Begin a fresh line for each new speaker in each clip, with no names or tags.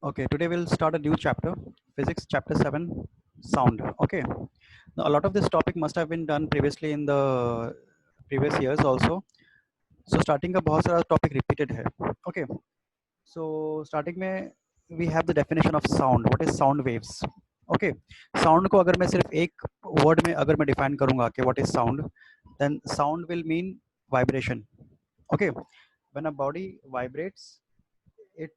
Okay, today we'll start a new chapter, physics chapter 7, sound. Okay, now, a lot of this topic must have been done previously in the previous years also. So starting का बहुत सारा topic repeated है. Okay, so starting में we have the definition of sound. What is sound waves? Okay, sound को अगर मैं सिर्फ एक word में अगर मैं define करूँगा कि what is sound, then sound will mean vibration. Okay, when a body vibrates, it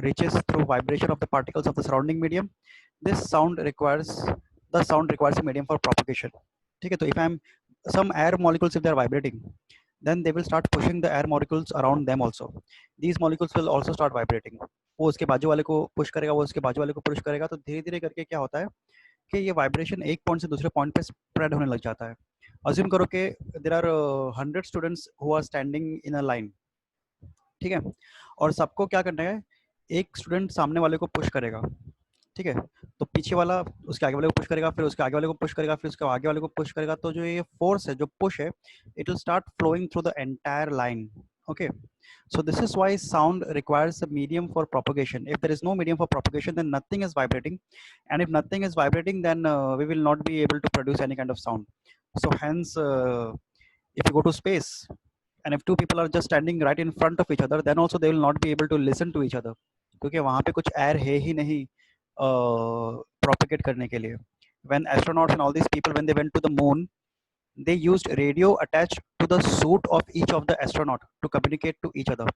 reaches through vibration of the particles of the surrounding medium. This sound requires the sound requires a medium for propagation. ठीक है, तो if I'm some air molecules, if they are vibrating, then they will start pushing the air molecules around them also. These molecules will also start vibrating. वो उसके बाजू वाले को push करेगा, वो उसके बाजू वाले को पुश करेगा, तो धीरे धीरे करके क्या होता है कि ये वाइब्रेशन एक पॉइंट से दूसरे पॉइंट पे स्प्रेड होने लग जाता है. अज्यूम करो कि there are 100 students who are standing in a line. ठीक है, और सबको क्या करना है, एक स्टूडेंट सामने वाले को पुश करेगा. ठीक है, तो पीछे वाला उसके आगे वाले को पुश करेगा, फिर उसके आगे वाले को पुश करेगा, फिर उसके आगे वाले को पुश करेगा. तो जो ये फोर्स है, जो पुश है, it will start flowing through the entire line. Okay, so this is why sound requires a medium for propagation. If there is no medium for propagation, then nothing is vibrating, and if nothing is vibrating, then we will not be able to produce any kind of sound. So hence, if you go to space, and if two people are just standing right in front of each other, then also they will not be able to listen to each other, क्योंकि वहाँ पे कुछ air है ही नहीं propagate करने के लिए. When astronauts and all these people, when they went to the moon, they used radio attached to the suit of each of the astronaut to communicate to each other.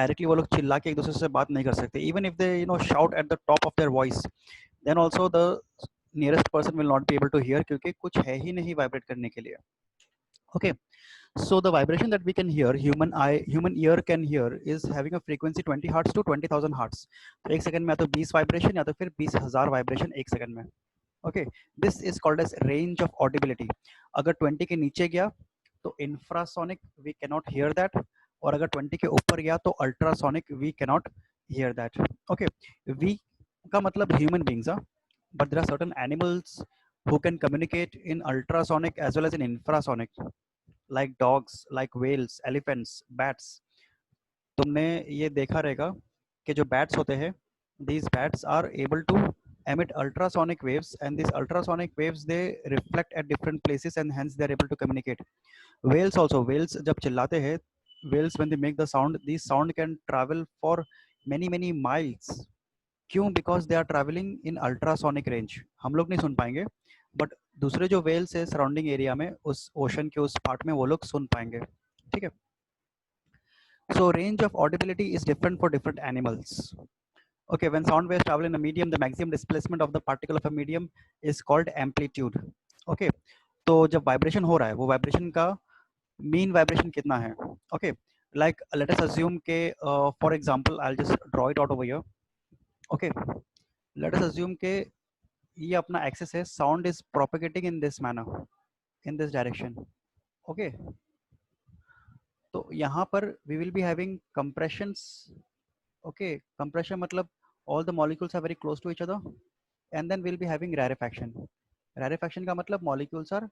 Directly वो लोग चिल्ला के एक दूसरे से बात नहीं कर सकते. Even if they shout at the top of their voice, then also the nearest person will not be able to hear, क्योंकि कुछ है ही नहीं vibrate करने के लिए. Okay, so the vibration that we can hear, human ear can hear, is having a frequency 20 hertz to 20,000 hertz. तो एक second में या तो 20 वाइब्रेशन या तो फिर 20,000 वाइब्रेशन एक सेकंड में. Okay, this is called as range of audibility. अगर 20 के नीचे गया तो infrasonic we can not hear that, और अगर 20 के ऊपर गया तो ultrasonic we can not hear that. Okay, we का मतलब human beings, but there are certain animals who can communicate in ultrasonic as well as in infrasonic, like dogs, like whales, elephants, bats. तुमने ये देखा रहेगा कि जो bats होते हैं, these bats are able to emit ultrasonic waves, and these ultrasonic waves they reflect at different places, and hence they are able to communicate. Whales also, whales जब चिल्लाते हैं, whales when they make the sound, these sound can travel for many miles. क्यों? Because they are travelling in ultrasonic range. हम लोग नहीं सुन पाएंगे, but दूसरे जो वेल्स है सराउंडिंग एरिया में, उस ओशन के उस पार्ट में, वो लोग सुन पाएंगे. ठीक है, सो range of audibility is different for different animals. Okay, when sound waves travel in a medium, the maximum displacement of the particle of a medium is called amplitude. Okay, तो जब वाइब्रेशन हो रहा है, वो वाइब्रेशन का mean vibration कितना है? Okay, like let us assume के for example I'll just draw it out over here. Okay, let us assume के ये अपना एक्सेस है, sound is propagating in this manner, in this direction. Okay, तो यहाँ पर we will be having compressions. Okay, compression मतलब all the molecules are very close to each other, and then will be having rarefaction. Rarefaction का मतलब molecules are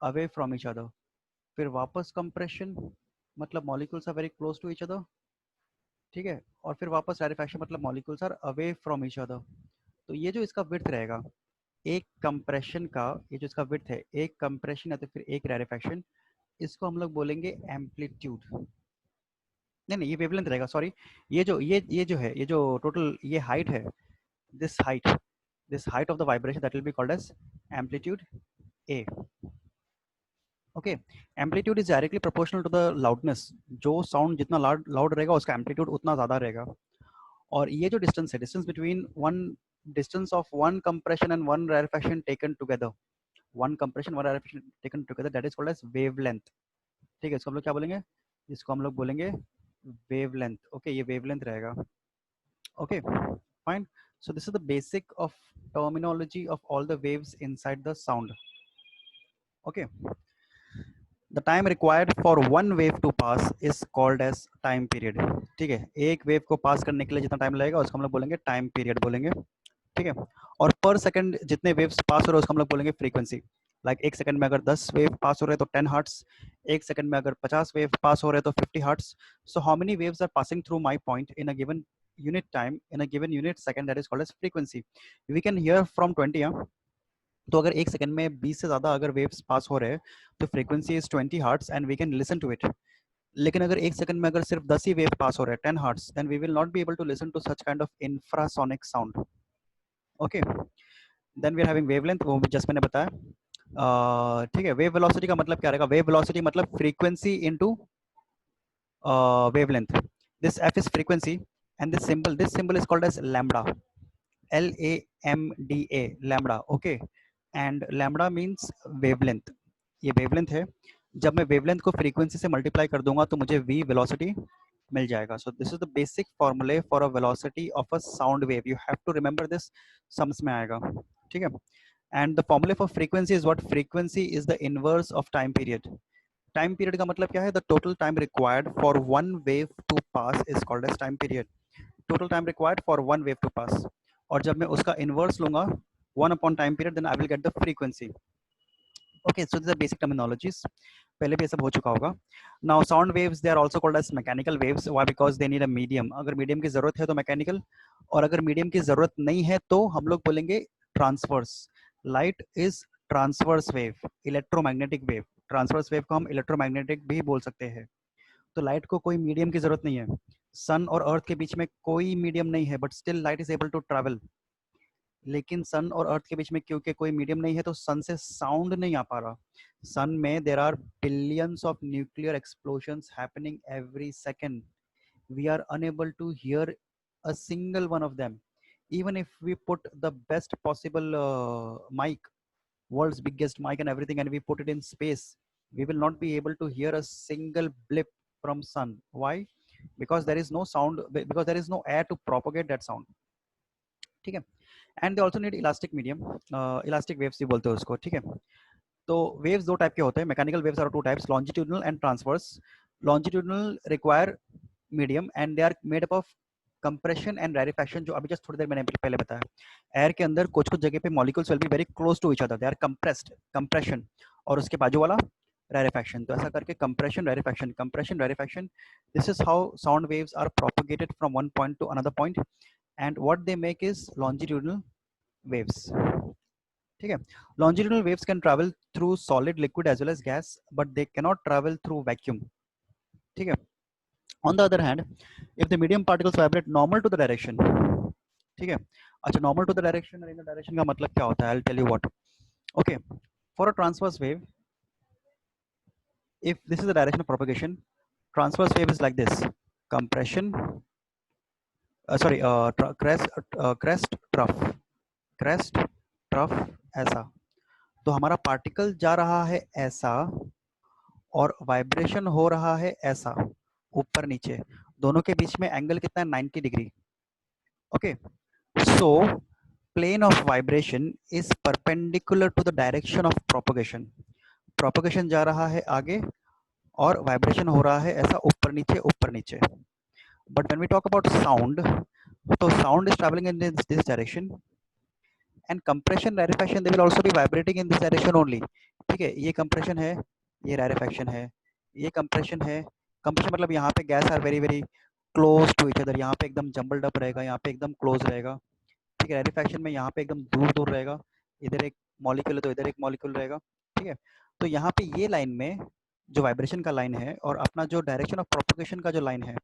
away from each other. फिर वापस compression मतलब molecules are very close to each other. ठीक है, और फिर वापस रैरेफैक्शन मतलब molecules are away from each other. तो ये जो इसका विड्थ रहेगा, एक कंप्रेशन का, ये जो इसका विड्थ है, एक कंप्रेशन या तो फिर एक रैरेफैक्शन, इसको हम लोग बोलेंगे एम्पलीट्यूड. नहीं, ये वेवलेंथ रहेगा, सॉरी. ये जो है, ये जो टोटल ये हाइट है, this height of the vibration, that will be called as amplitude A. Okay, amplitude is directly proportional to the loudness. जो साउंड जितना लाउड रहेगा, उसका एम्पलीट्यूड उतना ज्यादा रहेगा. और ये जो डिस्टेंस है, distance between one distance of one compression and one rarefaction taken together, one compression one rarefaction taken together, that is called as wavelength. ठीक है, इसको हम लोग क्या बोलेंगे? इसको हम लोग बोलेंगे wavelength. ओके, ये wavelength रहेगा. Okay, fine. So this is the basic of terminology of all the waves inside the sound. Okay, the time required for one wave to pass is called as time period. ठीक है, एक wave को पास करने के लिए जितना time लगेगा उसको हम लोग बोलेंगे टाइम पीरियड बोलेंगे. ठीक है, और पर सेकंड जितने वेव्स पास हो रहे हैं उसको हम लोग बोलेंगे फ्रीक्वेंसी. लाइक एक सेकंड में अगर 10 वेव पास हो रहे हैं तो 10 हर्ट्स, एक सेकंड में अगर 50 वेव पास हो रहे हैं तो 50 hertz. So how many waves are passing through my point in a given unit time in a given unit second, that is called as frequency. We can hear from 20. तो अगर एक second में 20 से ज़्यादा अगर वेव्स पास हो रहे हैं तो frequency is 20 hertz and we can listen to it. लेकिन अगर एक सेकंड में अगर सिर्फ 10 ही वेव पास हो रहे हैं 10 hertz, then we will not be able to listen to such kind of infrasonic sound. Okay, then we are having wavelength, वो जस्ट मैंने बताया. ठीक है, वेव वेलोसिटी का मतलब क्या रहेगा? वेव वेलोसिटी मतलब frequency into wavelength. This f is frequency, and this symbol is called as lambda. LAMDA, lambda. Okay, and lambda means wavelength. ये wavelength है. जब मैं wavelength को frequency से multiply कर दूंगा तो मुझे v velocity मिल जाएगा. So this is the basic formula for a velocity of a sound wave. You have to remember this. sums में आएगा. ठीक है. And the formula for frequency is what? Frequency is the inverse of time period. Time period का मतलब क्या है? The total time required for one wave to pass is called as time period. Total time required for one wave to pass. और जब मैं उसका inverse लूंगा 1 upon time period, then I will get the frequency. Okay, so this are basic terminologies. पहले भी ये सब हो चुका होगा. Now sound waves they are also called as mechanical waves. Why? Because they need a medium. अगर medium की जरूरत है तो मैकेनिकल, और अगर मीडियम की जरूरत नहीं है तो हम लोग बोलेंगे transverse. Light is transverse wave, electromagnetic wave. Transverse wave को हम इलेक्ट्रोमैग्नेटिक भी बोल सकते हैं. तो लाइट को कोई मीडियम की जरूरत नहीं है. सन और अर्थ के बीच में कोई मीडियम नहीं है, but still light is able to travel. लेकिन सन और अर्थ के बीच में क्योंकि कोई मीडियम नहीं है तो सन से साउंड नहीं आ पा रहा. सन में there are billions of nuclear explosions happening every second. We are unable to hear a single one of them. Even if we put the best possible mic, world's biggest mic and everything, and we put it in space, we will not be able to hear a single blip from sun. Why? Because there is no sound, because there is no air to propagate that sound. ठीक है. And they also need elastic medium. Elastic waves भी बोलते हैं उसको. ठीक है. तो waves दो टाइप के होते हैं. Mechanical waves are two types, longitudinal and transverse. Longitudinal require medium and they are made up of compression and rarefaction, जो अभी जस्ट थोड़ी देर मैंने पहले बताया. एयर के अंदर कुछ कुछ जगह पे molecules will be very close to each other, they are compressed, compression, और उसके बाजू वाला रैरिफैक्शन. तो ऐसा करके compression rarefaction, compression rarefaction, this is how sound waves are propagated from one point to another point, and what they make is longitudinal waves. ठीक है. longitudinal waves can travel through solid, liquid as well as gas, but they cannot travel through vacuum. ठीक है. on the other hand, if the medium particles vibrate normal to the direction, ठीक है. अच्छा, normal to the direction और in the direction का मतलब क्या होता है? I'll tell you what. Okay, for a transverse wave, if this is the direction of propagation, transverse wave is like this: compression, crest, trough, crest, trough, ऐसा. तो हमारा particle जा रहा है ऐसा और वाइब्रेशन हो रहा है ऐसा, ऊपर नीचे. दोनों के बीच में एंगल कितना है? 90 degree. Okay, so plane of vibration is perpendicular to the direction of propagation. Propagation जा रहा है आगे और वाइब्रेशन हो रहा है ऐसा, ऊपर नीचे ऊपर नीचे. But when we talk about sound, तो sound is travelling in this direction, and compression rarefaction they will also be vibrating in this direction only. ठीक है. ये कंप्रेशन है, ये रैरिफैक्शन है, ये कंप्रेशन है. कंप्रेशन मतलब यहाँ पे gas are very very close to each other, यहाँ पे एकदम जम्बल्ड अप रहेगा, यहाँ पे एकदम क्लोज रहेगा. ठीक है. रैरिफैक्शन में यहाँ पे एकदम दूर दूर रहेगा, इधर एक मॉलिक्यूल है तो इधर एक मॉलिक्यूल रहेगा. ठीक है. तो यहाँ पे ये लाइन में जो वाइब्रेशन का लाइन है और अपना जो डायरेक्शन ऑफ प्रोपगेशन का जो लाइन है,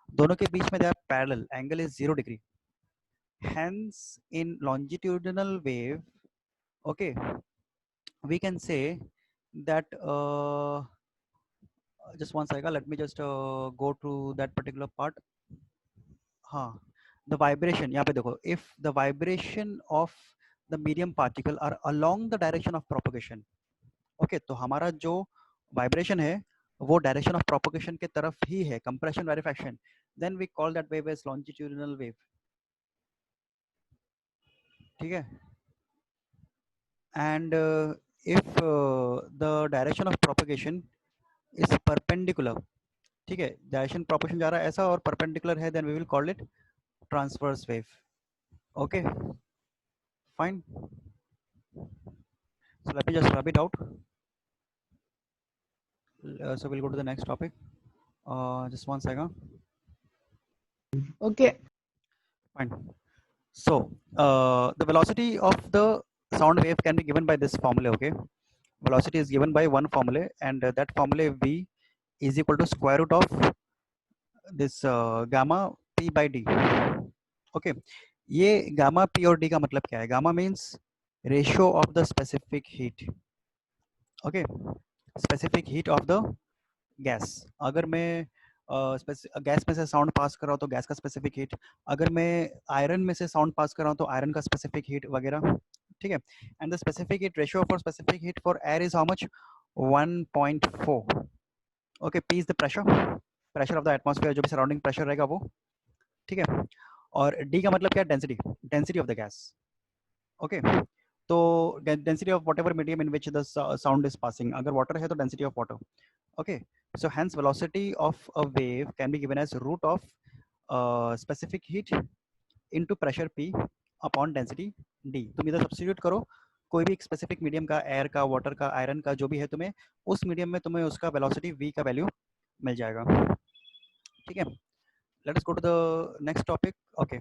दोनों के बीच में they are parallel, angle is 0 degree. hence in longitudinal wave, okay, we can say that just one second, let me just go to that particular part. हाँ, the vibration, यहाँ पे देखो, if the vibration of the medium particle are along the direction of propagation, okay, तो हमारा जो vibration है वो direction of propagation के तरफ ही है, compression rarefaction, then we call that wave as longitudinal wave. ठीक है. and if the direction of propagation is perpendicular, ठीक है, डायरेक्शन प्रोपोर्शन जा रहा है ऐसा और परपेंडिकुलर है, then we will call it transverse wave. Okay, fine. So let me just rub it out. So we'll go to the next topic. Just one second.
Okay.
Fine. So the velocity of the sound wave can be given by this formula. Okay, velocity is given by one formula, and that formula v is equal to square root of this gamma p by d. Okay, ये gamma p और d का मतलब क्या है? Gamma means ratio of the specific heat. Okay, specific heat of the gas. अगर मैं gas में से साउंड पास कर रहा हूँ तो गैस का स्पेसिफिक हीट, अगर मैं आयरन में से साउंड पास कर रहा हूँ तो आयरन का स्पेसिफिक हीट वगैरह, ठीक है. And the specific heat ratio for specific heat for air is how much? 1.4. Okay, P is the pressure of the atmosphere, जो भी सराउंडिंग प्रेशर रहेगा वो, ठीक है. और डी का मतलब क्या है? Density, density of the gas. Okay, तो density of whatever medium in which the sound is passing. अगर वाटर है तो density of water. Okay, so hence velocity of a wave can be given as root of specific heat into pressure P upon density D. तुम इधर substitute करो कोई भी एक specific medium का, एयर का, वाटर का, आयरन का, जो भी है, तुम्हें उस मीडियम में तुम्हें उसका वेलोसिटी v का वैल्यू मिल जाएगा. ठीक है, let us go to the next topic. Okay,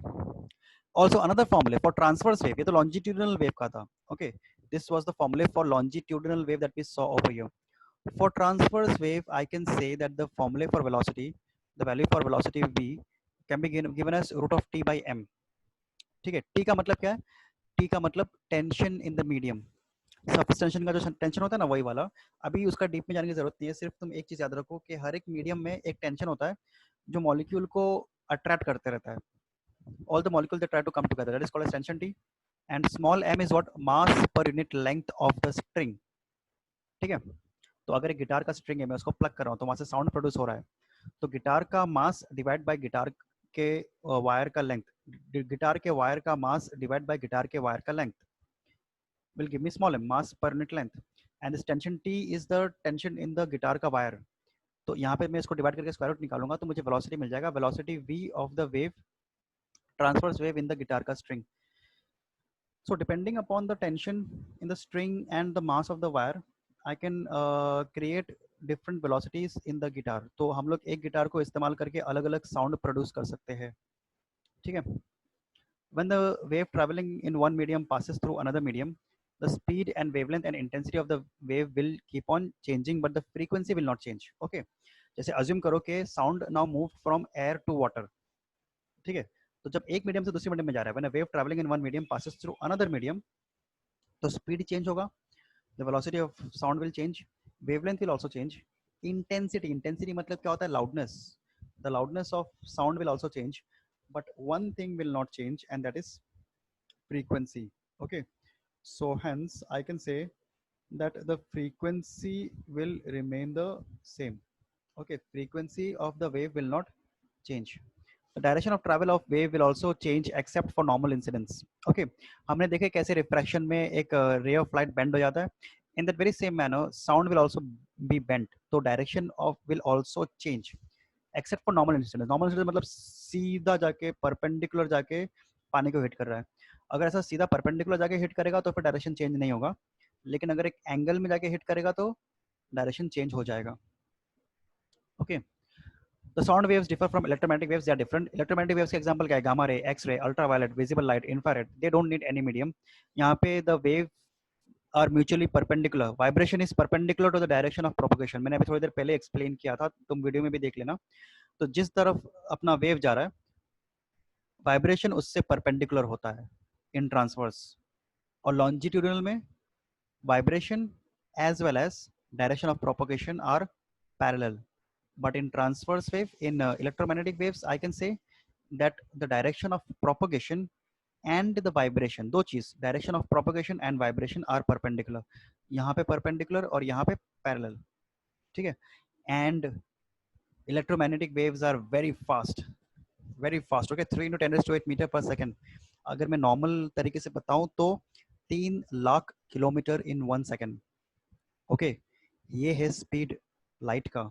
also another formula for transverse wave, ये तो longitudinal wave का था. Okay, this was the formula for longitudinal wave that we saw over here. For transverse wave, I can say that the formula for velocity, the value for velocity v can be given as root of t by m. ठीक है, t का मतलब क्या है? t का मतलब tension in the medium. Surface tension का जो टेंशन होता है ना, वही वाला. अभी उसका डीप में जाने की जरूरत नहीं है, सिर्फ तुम एक चीज याद रखो कि हर एक मीडियम में एक टेंशन होता है जो मॉलिक्यूल को अट्रैक्ट करते रहता है. All the molecules that try to come together, that is called as tension T. And small m is what? Mass per unit length of the string. ठीक है, तो अगर एक गिटार का स्ट्रिंग है, मैं उसको प्लग कर रहा हूँ तो वहां से साउंड प्रोड्यूस हो रहा है, तो गिटार का मास डिवाइड बाय गिटार के वायर का लेंथ, गिटार के वायर का मास डिवाइड बाय गिटार के वायर का length will give me small m, mass per unit length. And this tension T is the tension in the guitar का wire. तो यहाँ पे मैं इसको डिवाइड करके स्क्वायर रूट निकालूंगा तो मुझे वेलोसिटी मिल जाएगा, velocity v of the wave, transverse wave in the guitar का string. So depending upon the tension in the string and the mass of the wire, I can create different velocities in the guitar. तो हम लोग एक guitar को इस्तेमाल करके अलग अलग साउंड प्रोड्यूस कर सकते हैं. ठीक है. When the wave traveling in one medium passes through another medium, the speed and wavelength and intensity of the wave will keep on changing, but the frequency will not change. Okay. जैसे assume करो कि sound now moved from air to water. ठीक है, तो जब एक medium से दूसरे मीडियम में जा रहा है, when a wave traveling in one medium passes through another medium, तो स्पीड चेंज होगा, the velocity of sound will change, wavelength will also change, intensity, intensity मतलब क्या होता है? loudness, the loudness of sound will also change, but one thing will not change, and that is frequency. Okay, so hence I can say that the frequency will remain the same. Okay, frequency of the wave will not change. The direction of travel of wave will also change except for normal incidents. Okay, हमने देखे कैसे refraction में एक ray of light bend हो जाता है. In that very same manner, sound will also be bent. तो direction of will also change except for normal incidents. Normal incidents मतलब सीधा जाके परपेंडिकुलर जाके पानी को हिट कर रहा है. अगर ऐसा सीधा परपेंडिकुलर जाके हिट करेगा तो फिर डायरेक्शन चेंज नहीं होगा, लेकिन अगर एक एंगल में जाके हिट करेगा तो डायरेक्शन चेंज हो जाएगा. Okay, The sound waves differ from electromagnetic waves. They are different. Electromagnetic waves के example क्या है? Gamma ray, X-ray, ultraviolet, visible light, infrared. They don't need any medium. यहाँ पे the wave are mutually perpendicular. Vibration is perpendicular to the direction of propagation. मैंने अभी थोड़ी देर पहले explain किया था, तुम वीडियो में भी देख लेना. तो जिस तरफ अपना वेव जा रहा है, वाइब्रेशन उससे परपेंडिकुलर होता है इन ट्रांसवर्स, और लॉन्जिट्यूडनल में vibration as well as direction of propagation are parallel. But in transverse wave, in electromagnetic waves, I can say that the direction of propagation and the vibration, दो चीज, direction of propagation and vibration are perpendicular. यहाँ पे perpendicular और यहाँ पे parallel. ठीक है. And electromagnetic waves are very fast, very fast. Okay, 3 into 10 raised to 8 meter per second. अगर मैं normal तरीके से बताऊं तो 3 lakh kilometre in 1 second. Okay, ये है speed light का.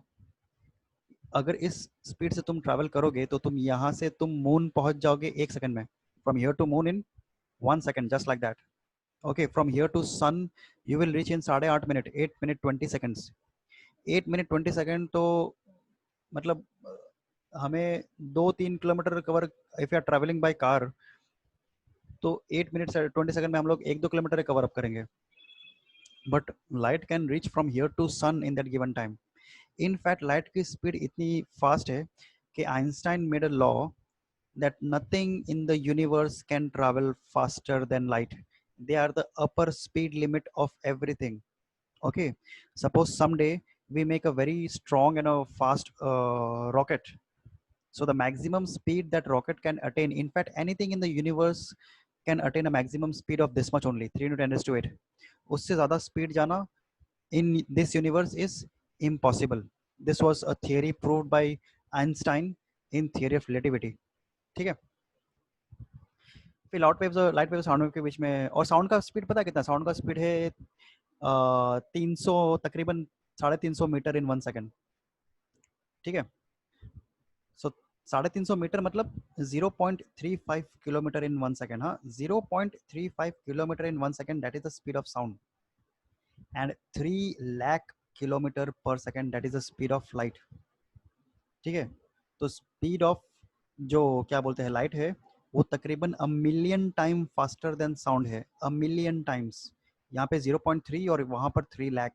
अगर इस स्पीड से तुम ट्रैवल करोगे तो तुम यहाँ से तुम मून पहुंच जाओगे 1 सेकंड में. From here to moon in 1 second, just like that. Okay, from here to sun you will reach in 8.5 minute, 8 minute 20 seconds. 8 minute 20 second तो मतलब हमें 2-3 kilometre cover, if you are travelling by car, तो 8 minute 20 second में हम लोग 1-2 kilometre cover up करेंगे. But light can reach from here to sun in that given time. In fact light की speed इतनी फास्ट है कि Einstein made a law that nothing in the universe can travel faster than light. They are the upper speed limit of everything. Okay, suppose someday we make a very strong and a fast rocket. So the maximum speed that rocket can attain, in fact anything in the universe can attain a maximum speed of this much only, 3 to 10 raised to 8. उससे ज़्यादा speed जाना in this universe is impossible. This was a theory proved by Einstein in theory of relativity. ठीक है. फिर light wave sound wave के बीच में, और साउंड का स्पीड पता है कितना? साउंड का स्पीड है 300, तकरीबन 350 मीटर इन 1 सेकंड. ठीक है. सो 350 मीटर मतलब 0.35 किलोमीटर इन 1 सेकंड. हाँ, 0.35 kilometre in 1 second, that is the speed of sound. And 3 lakh kilometre per second, that is the speed of light. ठीक है. तो स्पीड ऑफ जो क्या बोलते हैं लाइट है, वो तकरीबन a million time faster than sound है. A million times. यहाँ पे 0.3 और वहाँ पर 3 लाख.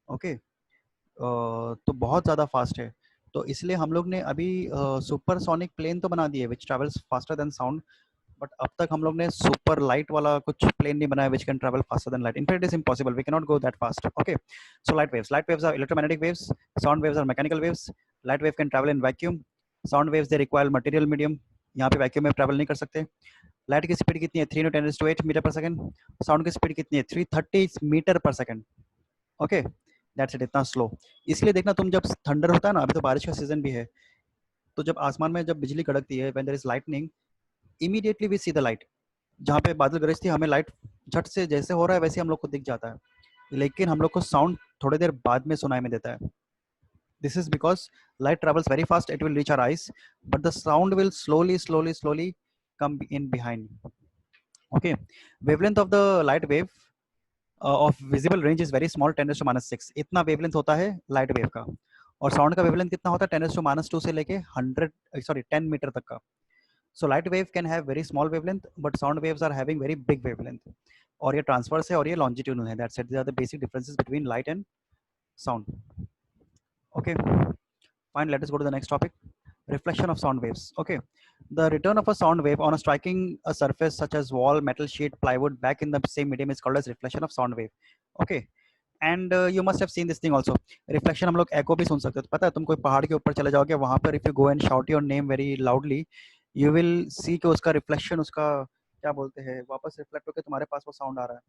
ओके. तो बहुत ज़्यादा फास्ट है. तो इसलिए हम लोग ने अभी सुपरसोनिक प्लेन तो बना दिए which travels faster than sound, but अब तक हम लोग ने सुपर लाइट वाला कुछ प्लेन नहीं बनाया which can travel faster than light. In fact it is impossible, we can not go that fast. Okay. So light waves are electromagnetic waves, sound waves are mechanical waves. Light wave can travel in vacuum, sound waves they require material medium. यहाँ पे vacuum में travel नहीं कर सकते. Light की speed कितनी है? 3 × 10⁸ metre per second. Sound की स्पीड कितनी है? 330 metre per second. Okay, that's it. इतना स्लो. इसलिए देखना तुम, जब थंडर होता है ना, अभी तो बारिश का सीजन भी है, तो जब आसमान में जब बिजली कड़कती है, when there is lightning, immediately we see the light. जहाँ पे बादल गरजती है, हमें लाइट झट से जैसे हो रहा है वैसे हम लोग को दिख जाता है, लेकिन हम लोग को साउंड थोड़ी देर बाद में सुनाई में देता है. This is because light travels very fast, it will reach our eyes, but the sound will slowly come in behind. Okay. Wavelength of the light wave of visible range is very small, 10⁻⁶. इतना wavelength होता है light wave का. और sound का wavelength कितना होता है? 10⁻² से लेके 10 मीटर तक का. So light wave can have very small wavelength, but sound waves are having very big wavelength. और ये transverse है और ये longitudinal है. That's it. These are the basic differences between light and sound. Okay. Fine, let us go to the next topic. Reflection of sound waves. Okay. The return of a sound wave on a striking a surface such as wall, metal sheet, plywood back in the same medium is called as reflection of sound wave. Okay. And you must have seen this thing also. Reflection हम लोग echo भी सुन सकते हैं. पता है, तुम कोई पहाड़ के ऊपर चले जाओगे, वहाँ पर if you go and shout your name very loudly, you will see कि उसका reflection, उसका क्या बोलते हैं, वापस reflect होकर तुम्हारे पास वो sound आ रहा है.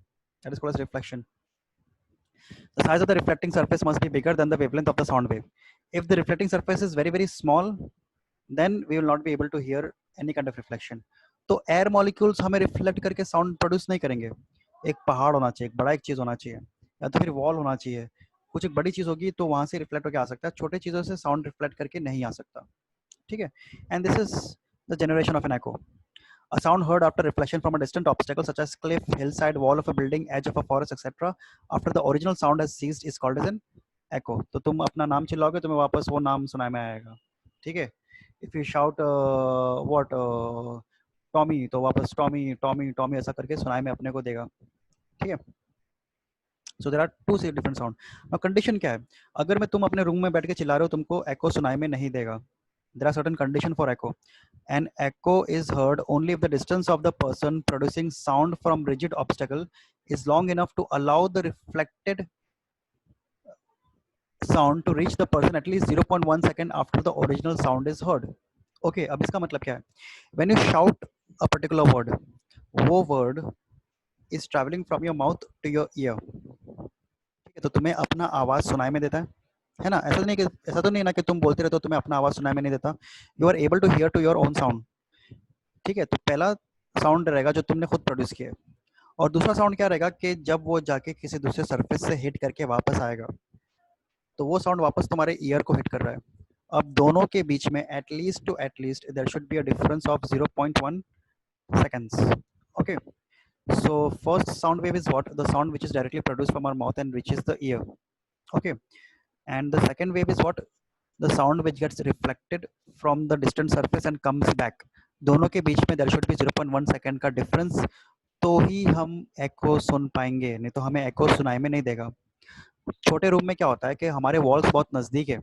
That is called as reflection. The size of the reflecting surface must be bigger than the wavelength of the sound wave. If the reflecting surface is very small, then we will not be able to hear any kind of reflection. तो air molecules हमें reflect करके sound produce नहीं करेंगे. एक पहाड़ होना चाहिए, एक बड़ा एक चीज होना चाहिए, या तो फिर wall होना चाहिए. कुछ एक बड़ी चीज होगी तो वहां से reflect होकर आ सकता है. छोटे चीजों से sound reflect करके नहीं आ सकता. ठीक है. And this is the generation of an echo. A sound heard after reflection from a distant obstacle such as cliff, hillside, wall of a building, edge of a forest, etc. after the original sound has ceased is called as an echo. तो तुम अपना नाम चिल्लाओगे, तुम्हें वापस वो नाम सुनाई में आएगा. ठीक है. If you shout what Tommy, तो वापस टॉमी टॉमी टॉमी ऐसा करके सुनाई में अपने को देगा. ठीक है. So there are two different sound. Now condition क्या है? अगर मैं तुम अपने रूम में बैठ के चिल्ला रहे हो, तुमको echo सुनाई में नहीं देगा. There are certain conditions for echo. An echo is heard only if the distance of the person producing sound from rigid obstacle is long enough to allow the reflected sound to reach the person at least 0.1 second after the original sound is heard. Okay, अब इसका मतलब क्या है? When you shout a particular word, वो word is traveling from your mouth to your ear. ठीक है, तो तुम्हें अपना आवाज सुनाई में देता है ना? ऐसा तो नहीं ना कि तुम बोलते रहते हो तुम्हें अपना आवाज सुनाई में नहीं देता. You are able to hear to your own sound. ठीक है. तो पहला साउंड रहेगा जो तुमने खुद प्रोड्यूस किया है, और दूसरा साउंड क्या रहेगा कि जब वो जाके किसी दूसरे सरफेस से हिट करके वापस आएगा, तो वो साउंड वापस तुम्हारे ईयर को हिट कर रहा है. अब दोनों के बीच में at least there should be a difference of 0.1 seconds. Okay. So first sound wave is what? The sound which is directly produced from our mouth and reaches the ear. Okay. And the second wave is what? the sound which gets reflected from the distant surface and comes back, दोनों के बीच में there should be 0.1 second का difference, तो ही हम एको सुन पाएंगे, नहीं तो हमें एको सुनाई में नहीं देगा। छोटे रूम में क्या होता है कि हमारे वॉल्स बहुत नज़दीक है,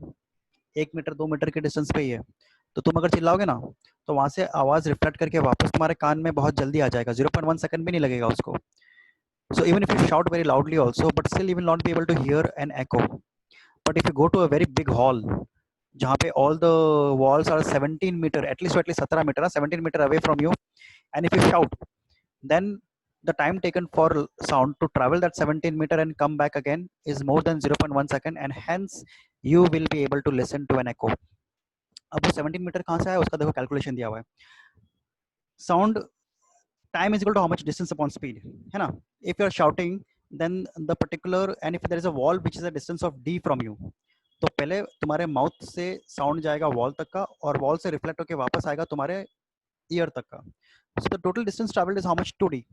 1 मीटर 2 मीटर के डिस्टेंस पे ही है, तो तुम अगर चिल्लाओगे ना तो वहाँ से आवाज़ रिफ्लेक्ट करके वापस तुम्हारे कान में बहुत जल्दी आ जाएगा, 0.1 सेकंड भी नहीं लगेगा उसको। So even if you shout very loudly also, but still you will not be able to hear an echo. But if you go to a very big hall, जहाँ पे all the walls are 17 meter, at least 17 meter, 17 meter away from you, and if you shout, then the time taken for sound to travel that 17 meter and come back again is more than 0.1 second, and hence you will be able to listen to an echo. अब वो 17 metre कहाँ से आया उसका देखो calculation दिया हुआ है। Sound time is equal to how much distance upon speed, है ना? If you are shouting, then the particular, and if there is a wall which is a distance of d from you, तो पहले तुम्हारे mouth से sound जाएगा wall तक का, और वॉल से रिफ्लेक्ट होकर वापस आएगा तुम्हारे ईयर तक का. So the total distance traveled is how much 2d,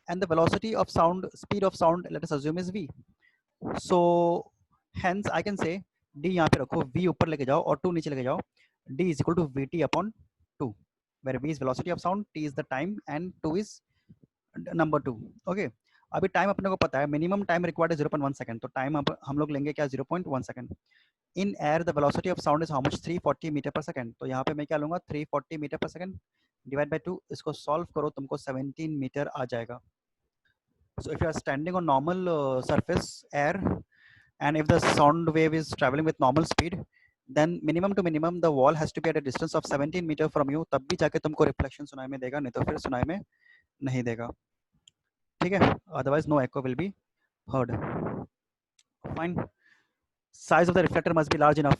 and the velocity of sound, speed of sound, let us assume is v. So hence I can say d यहाँ पे रखो, v ऊपर लेके जाओ और 2 नीचे लेके जाओ, d is equal to vt upon 2, where v is velocity of sound, t is the time, and 2 is number 2. Okay, अभी टाइम अपने को पता है, मिनिमम टाइम रिक्वायर्ड है 0.1 सेकंड, तो टाइम हम लोग लेंगे क्या, 0.1 second. In air the velocity of sound is how much, 340 metre per second, तो यहाँ पे मैं क्या लूंगा, 340 metre per second divide by 2, इसको सॉल्व करो तुमको 17 मीटर आ जाएगा. So if you are standing on normal surface air, and if the sound wave is traveling with normal speed, then minimum to minimum the wall has to be at a distance of 17 meter from you, तब भी जाके तुमको reflection सुनाई में देगा, नहीं तो फिर सुनाई में नहीं देगा. ठीक है, otherwise no echo will be heard. Fine. Size of the reflector must be large enough.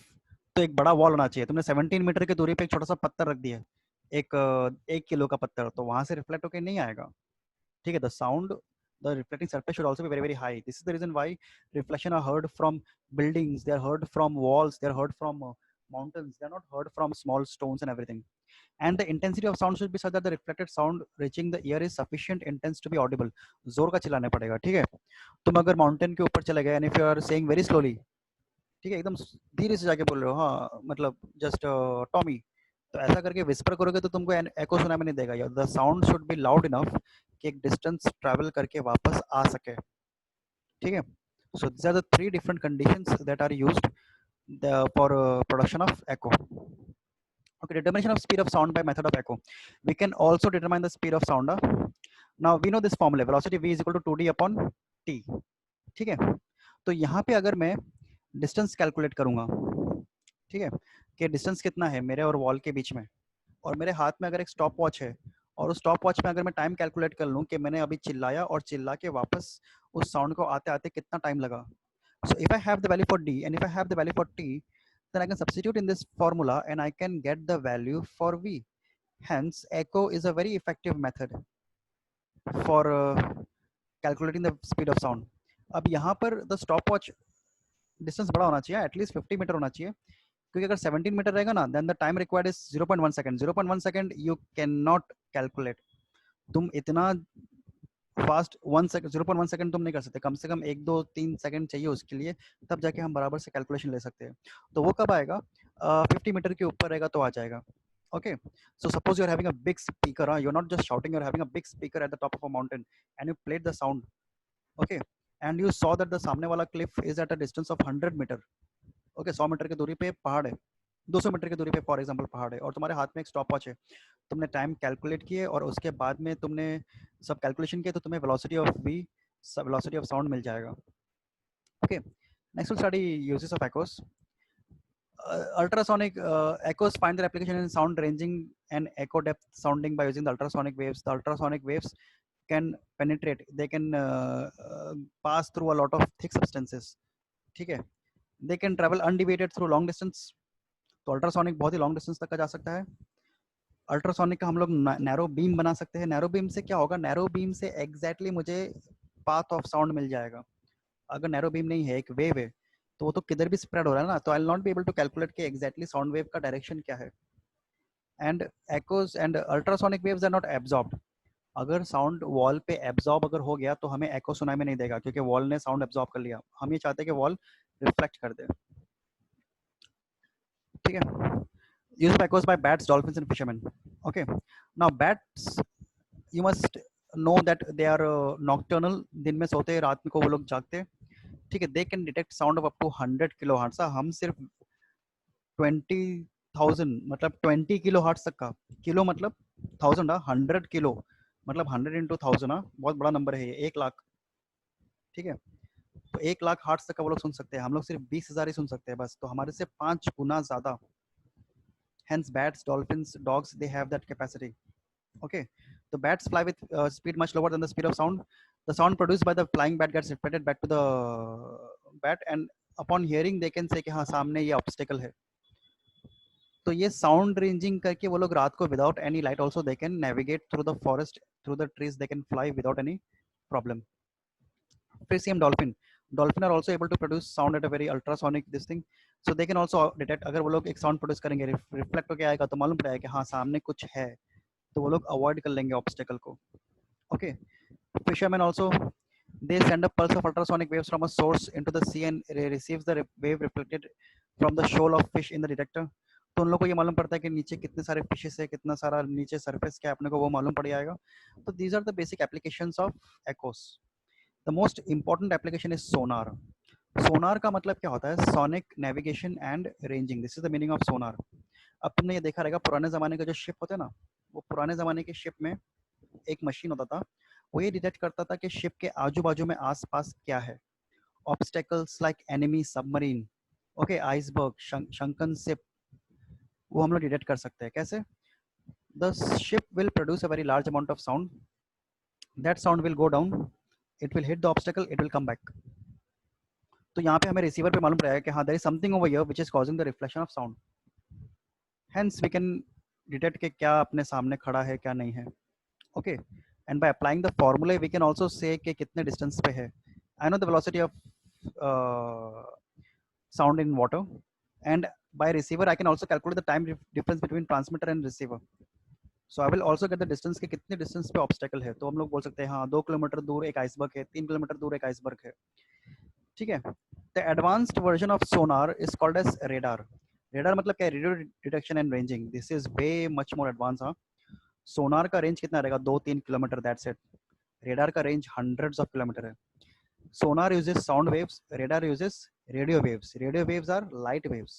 तो एक बड़ा वॉल होना चाहिए. तुमने 17 मीटर की दूरी पे एक छोटा सा पत्थर रख दिया, एक किलो का पत्थर, तो वहां से रिफ्लेक्ट होकर नहीं आएगा. ठीक है, the sound, the reflecting surface should also be very very high. This is the reason why reflection are heard from buildings, they are heard from walls, they are heard from mountains, they are not heard from small stones and everything. And the intensity of sound should be such that the reflected sound reaching the ear is sufficient intense to be audible. जोर का चिल्लाने पड़ेगा. ठीक है, तुम अगर mountain के ऊपर चले गए, and if you are saying very slowly, ठीक है, एकदम धीरे से जाके बोल रहे हो, हाँ मतलब जस्ट टॉमी, तो ऐसा करके विस्पर करोगे तो तुमको एको सुनाई में नहीं देगा. The sound should be loud enough कि एक डिस्टेंस ट्रैवल करके वापस आ सके. ठीक है, so this are the 3 different conditions that are used for production of echo. Okay, determination of speed of sound by method of echo. We can also determine the speed of sound. Now we know this formula, velocity v is equal to 2d upon t. ठीक है, तो यहाँ पे अगर मैं distance calculate करूंगा, ठीक है, कि डिस्टेंस कितना है मेरे और वॉल के बीच में, और मेरे हाथ में अगर एक स्टॉप वॉच है, और उस स्टॉप वॉच में अगर मैं टाइम कैलकुलेट कर लूँ कि मैंने अभी चिल्लाया और चिल्ला के वापस उस साउंड को आते आते कितना टाइम लगा. So if I have the value for d and if I have the value for t, then I can substitute in this formula and I can get the value for v. Hence, echo is a very effective method for calculating the speed of sound. अब यहाँ पर the stopwatch distance बड़ा होना चाहिए, at least 50 metre होना चाहिए, क्योंकि अगर 17 मीटर रहेगा ना, then the time required is 0.1 second. 0.1 second you can not calculate. तुम इतना फास्ट 1 सेकंड 0.1 सेकंड तुम नहीं कर सकते, कम से कम 1 2 3 सेकंड चाहिए उसके लिए, तब जाके हम बराबर से कैलकुलेशन ले सकते हैं. तो वो कब आएगा, 50 मीटर के ऊपर रहेगा तो आ जाएगा. Okay, so suppose you are having a big speaker, you're not just shouting, you're having a big speaker at the top of a mountain and you played the sound, okay, and you saw that the सामने वाला cliff is at a distance of 100 meter. Okay, 100 metre की दूरी पे पहाड़ है, 200 metre की दूरी पे फॉर एग्जांपल पहाड़ है, और तुम्हारे हाथ में एक स्टॉप वॉच है, तुमने टाइम कैलकुलेट किए और उसके बाद में तुमने सब कैलकुलेशन किए, तो तुम्हें velocity of V, velocity of sound मिल जाएगा. Okay, next will study uses of echoes. Ultrasonic echoes find their application in sound ranging and echo depth sounding by using the ultrasonic waves. The ultrasonic waves can penetrate, they can pass through a lot of thick substances. ठीक है, they can travel undeviated through long distance. तो ultrasonic बहुत ही long distance तक का जा सकता है. Ultrasonic का हम लोग नैरो बीम बना सकते हैं. नैरो बीम से क्या होगा, नैरो बीम से एग्जैक्टली मुझे पाथ ऑफ साउंड मिल जाएगा. अगर नैरो बीम नहीं है, एक वेव है, तो वो तो किधर भी स्प्रेड हो रहा है ना, तो I will not be able to calculate कि एग्जैक्टली साउंड वेव का डायरेक्शन क्या है. And echoes and ultrasonic waves are not absorbed. अगर साउंड वॉल पे एब्जॉर्ब अगर हो गया तो हमें एको सुनाई में नहीं देगा, क्योंकि वॉल ने साउंड एब्जॉर्ब कर लिया. हम ये चाहते हैं कि वॉल रिफ्लेक्ट कर दे. ठीक है. Use of echoes by bats, dolphins, and fishermen. Okay. Now bats, you must know that they are nocturnal. दिन में सोते हैं, रात में को वो लोग जागते हैं. ठीक है. They can detect sound of up to 100 kilohertz. हम सिर्फ 20,000 मतलब 20 किलो हर्ट्ज तक का. किलो मतलब 1000. 100 किलो मतलब 100 इंटू 1000. बहुत बड़ा नंबर है ये, 1 लाख. ठीक है. तो 1 लाख हर्ट्ज तक का वो लोग सुन सकते हैं. हम लोग सिर्फ 20,000 ही सुन सकते हैं बस. तो हमारे से 5 गुना ज्यादा. Hence bats, dolphins, dogs, they have that capacity. Okay. The bats fly with speed much lower than the speed of sound. The sound produced by the flying bat gets reflected back to the bat, and upon hearing they can say कि हाँ सामने ये obstacle है. तो ये sound ranging करके वो लोग रात को without any light also they can navigate through the forest, through the trees, they can fly without any problem. फिर same dolphin. Dolphin are also able to produce sound at a very ultrasonic this thing. So they can also detect. अगर वो लोग एक sound produce करेंगे, reflect होकर आएगा तो मालूम पड़ेगा कि हाँ सामने कुछ है, तो वो लोग अवॉइड कर लेंगे ऑब्स्टेकल को. Okay. Fisherman also, they send a pulse of ultrasonic waves from a source into the sea and receives the wave reflected from the shoal of fish in the detector. तो उन लोगों को ये मालूम पड़ता है कि नीचे कितने सारे फिशेस है, कितना सारा नीचे सरफेस क्या है, अपने को वो मालूम पड़ जाएगा. तो these are the basic applications of echoes. The most important application is sonar. सोनार का मतलब क्या होता है? Sonic navigation and ranging. This is the meaning of sonar. अब तुमने ये देखा रहेगा पुराने जमाने के जो शिप होते हैं ना, वो पुराने जमाने के शिप में एक मशीन होता था. वो ये डिटेक्ट करता था कि शिप के आजू बाजू में आसपास क्या है. Obstacles like enemy submarine, okay, iceberg, sunken ship, वो हम लोग डिटेक्ट कर सकते हैं. कैसे? The ship will produce a very large amount of sound. That sound will go down, it will hit the obstacle, it will come back. तो यहाँ पे हमें रिसीवर पे मालूम पड़ेगा कि हाँ there is something over here which is causing the reflection of sound. Hence we can detect कि क्या अपने सामने खड़ा है, क्या नहीं है. Okay. And by applying the formula we can also say कि कितने डिस्टेंस पे है. I know the velocity of sound in water, and by receiver I can also calculate the time difference between transmitter and receiver. So I will also get the distance कि कितने distance पे obstacle है. तो हम लोग बोल सकते हैं हाँ 2 किलोमीटर दूर एक आइसबर्ग है, 3 किलोमीटर दूर एक आइसबर्ग है. ठीक है. The advanced version of sonar is called as radar. radar मतलब क्या? Radio detection and ranging. This is way much more advance. हाँ, सोनार का रेंज कितना रहेगा? 2-3 किलोमीटर, दैट्स इट. रेडार का रेंज हंड्रेड्स ऑफ किलोमीटर है. Sonar uses sound waves, radar uses radio waves. Radio waves are light waves.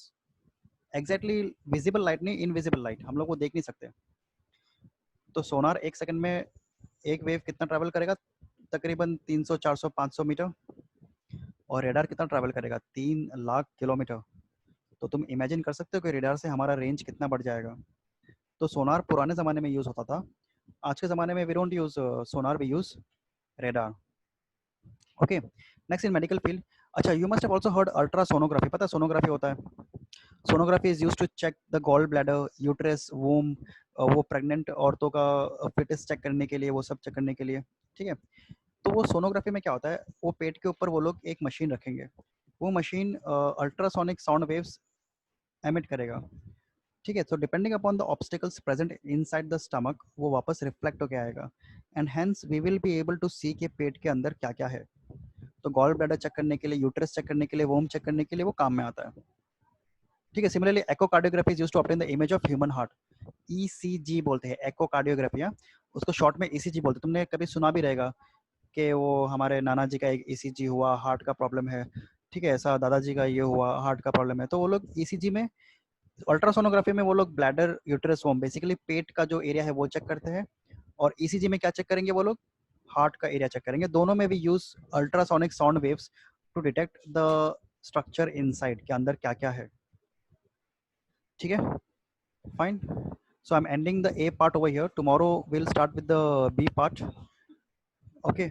Exactly visible light नहीं, invisible light. हम लोग वो देख नहीं सकते. तो सोनार एक सेकंड में एक वेव कितना ट्रैवल करेगा? तकरीबन 300, 400, 500 मीटर. और रेडार कितना ट्रैवल करेगा? 3 लाख किलोमीटर. तो तुम इमेजिन कर सकते हो कि रेडार से हमारा रेंज कितना बढ़ जाएगा. तो सोनार पुराने ज़माने में यूज़ होता था. आज के ज़माने में we don't use sonar, we use radar. Okay. Next in medical field. अच्छा, you must have also heard ultrasonography. पता है सोनोग्राफी होता है? Sonography is used to check the gall bladder, uterus, womb, वो प्रेग्नेंट औरतों का फिटनेस चेक करने के लिए, वो सब चेक करने के लिए. ठीक है. तो वो सोनोग्राफी में क्या होता है? वो पेट के ऊपर वो लोग एक मशीन रखेंगे. वो machine ultrasonic sound waves emit करेगा. ठीक है. तो depending upon the obstacles present inside the stomach, वो वापस रिफ्लेक्ट होकर आएगा. And hence we will be able to see के पेट के अंदर क्या क्या है. तो गॉल ब्लैडर चेक करने के लिए, यूट्रस चेक करने के लिए, वोम चेक करने के लिए वो काम में आता है. ठीक है. Similarly echocardiography is used to obtain the image of human heart. ECG बोलते हैं एकोकार्डियोग्राफी. उसको शॉर्ट में ईसीजी बोलते हैं. तुमने कभी सुना भी रहेगा कि वो हमारे नाना जी का एक ईसीजी हुआ, हार्ट का प्रॉब्लम है. ठीक है. ऐसा दादाजी का ये हुआ, हार्ट का प्रॉब्लम है. तो वो लोग ईसीजी में, अल्ट्रासोनोग्राफी में वो लोग ब्लैडर, यूट्रस, वोम, बेसिकली पेट का जो एरिया है वो चेक करते हैं. और ईसीजी में क्या चेक करेंगे वो लोग? हार्ट का एरिया चेक करेंगे. दोनों में भी use ultrasonic sound waves to detect the structure inside, के अंदर क्या क्या है. ठीक है. Fine. So I'm ending the A part over here. Tomorrow we'll start with the B part. Okay.